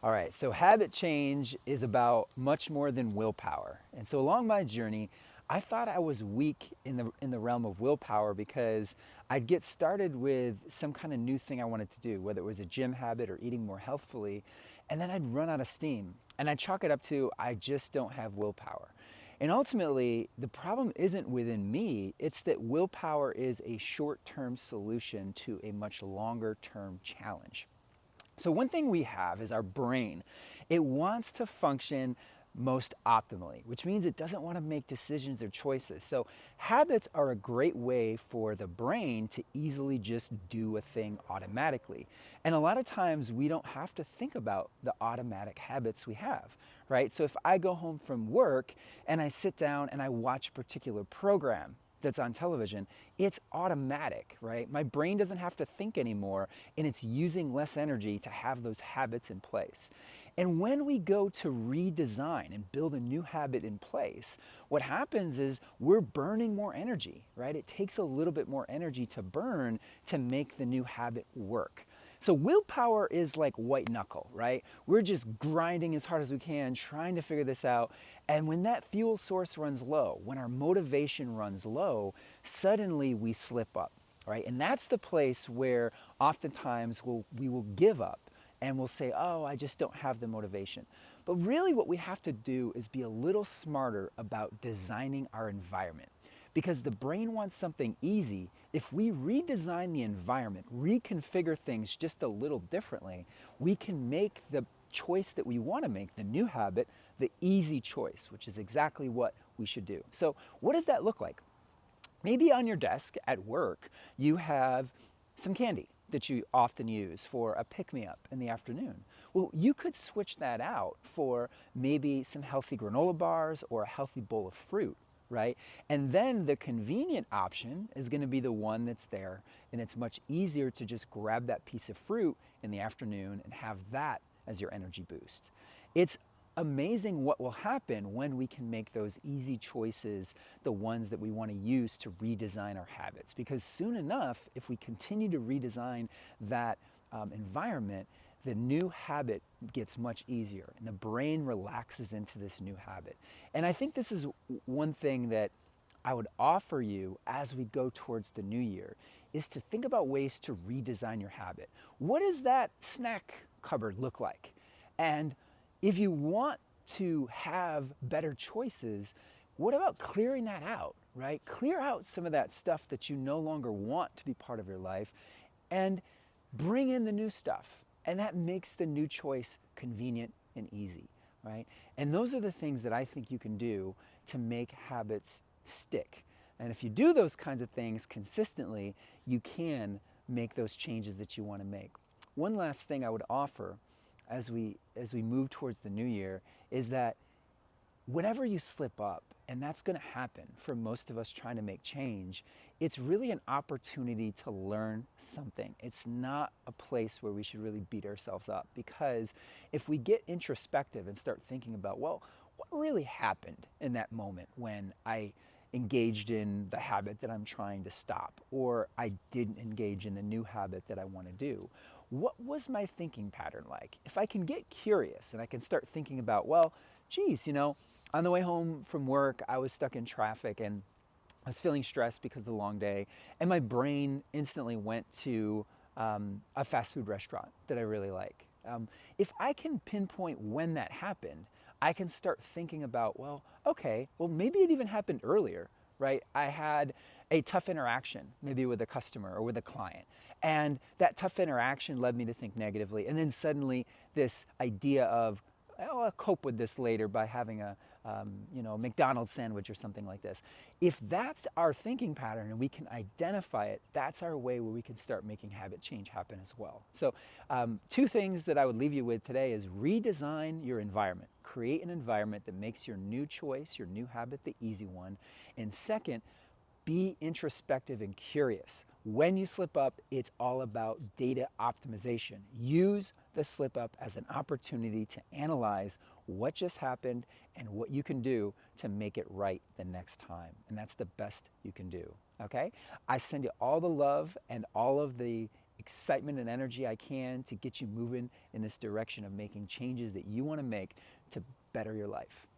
All right, so habit change is about much more than willpower. And so along my journey, I thought I was weak in the realm of willpower because I'd get started with some kind of new thing I wanted to do, whether it was a gym habit or eating more healthfully, and then I'd run out of steam. And I'd chalk it up to I just don't have willpower. And ultimately, the problem isn't within me, it's that willpower is a short-term solution to a much longer-term challenge. So one thing we have is our brain. It wants to function most optimally, which means it doesn't want to make decisions or choices. So habits are a great way for the brain to easily just do a thing automatically. And a lot of times we don't have to think about the automatic habits we have, right? So if I go home from work and I sit down and I watch a particular program, that's on television, it's automatic, right? My brain doesn't have to think anymore, and it's using less energy to have those habits in place. And when we go to redesign and build a new habit in place, what happens is we're burning more energy, right? It takes a little bit more energy to burn to make the new habit work. So willpower is like white knuckle, right? We're just grinding as hard as we can, trying to figure this out. And when that fuel source runs low, when our motivation runs low, suddenly we slip up, right? And that's the place where oftentimes we will give up and we'll say, oh, I just don't have the motivation. But really what we have to do is be a little smarter about designing our environment. Because the brain wants something easy. If we redesign the environment, reconfigure things just a little differently, we can make the choice that we want to make, the new habit, the easy choice, which is exactly what we should do. So what does that look like? Maybe on your desk at work, you have some candy that you often use for a pick-me-up in the afternoon. Well, you could switch that out for maybe some healthy granola bars or a healthy bowl of fruit, right? And then the convenient option is going to be the one that's there, and it's much easier to just grab that piece of fruit in the afternoon and have that as your energy boost. It's amazing what will happen when we can make those easy choices the ones that we want to use to redesign our habits. Because soon enough, if we continue to redesign that environment, the new habit gets much easier and the brain relaxes into this new habit. And I think this is one thing that I would offer you as we go towards the new year is to think about ways to redesign your habit. What does that snack cupboard look like? And if you want to have better choices, what about clearing that out, right? Clear out some of that stuff that you no longer want to be part of your life and bring in the new stuff. And that makes the new choice convenient and easy, right? And those are the things that I think you can do to make habits stick. And if you do those kinds of things consistently, you can make those changes that you want to make. One last thing I would offer as we move towards the new year is that whenever you slip up, and that's going to happen for most of us trying to make change, it's really an opportunity to learn something. It's not a place where we should really beat ourselves up, because if we get introspective and start thinking about, well, what really happened in that moment when I engaged in the habit that I'm trying to stop, or I didn't engage in the new habit that I want to do? What was my thinking pattern like? If I can get curious and I can start thinking about, well, geez, on the way home from work, I was stuck in traffic and I was feeling stressed because of the long day, and my brain instantly went to a fast food restaurant that I really like. If I can pinpoint when that happened, I can start thinking about, well, okay, well, maybe it even happened earlier, right? I had a tough interaction, maybe with a customer or with a client, and that tough interaction led me to think negatively. And then suddenly, this idea of, oh, I'll cope with this later by having a McDonald's sandwich or something like this. If that's our thinking pattern and we can identify it, that's our way where we can start making habit change happen as well. So two things that I would leave you with today is redesign your environment. Create an environment that makes your new choice, your new habit, the easy one. And second, be introspective and curious. When you slip up, it's all about data optimization. Use the slip up as an opportunity to analyze what just happened and what you can do to make it right the next time. And that's the best you can do, okay? I send you all the love and all of the excitement and energy I can to get you moving in this direction of making changes that you want to make to better your life.